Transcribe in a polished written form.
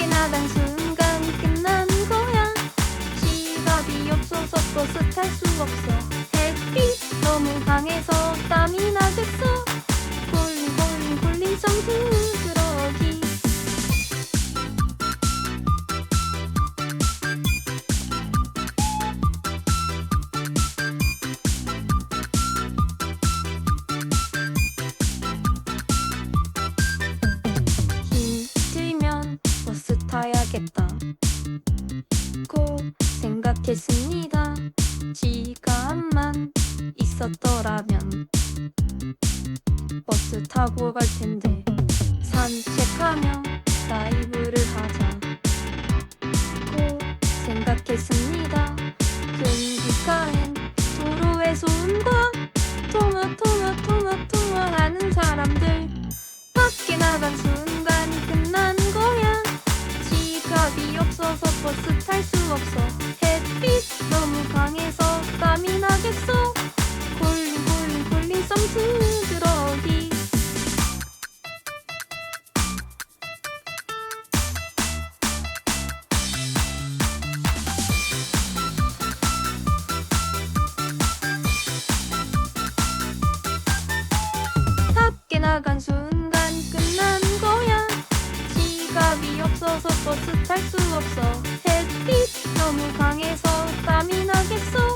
밖에 나간 순간 끝난 거야. 지갑이 없어서 버스 탈 수 없어. 햇빛 너무 강해서 땀이 나겠어. 콜링 콜링 콜링 성스러기. 힘들면 버스 타야겠다 고 생각했습니다. 지갑만 있었더라면 버스 타고 갈 텐데. 산책하며 라이브를 하자 고 생각했습니다. 끈기가엔 도로의 소음과 통화하는 사람들. 밖에 나간 순간 끝난 거야. 지갑이 없어서 버스 탈 수 없어. 햇빛 너무 강해서 땀이 나겠어. 콜링 콜링 콜링 성스러기. 밖에 나간 순간 끝난 거야. 지갑이 없어서 버스 탈 수 없어. 햇빛 너무 강해서 땀이 나겠어.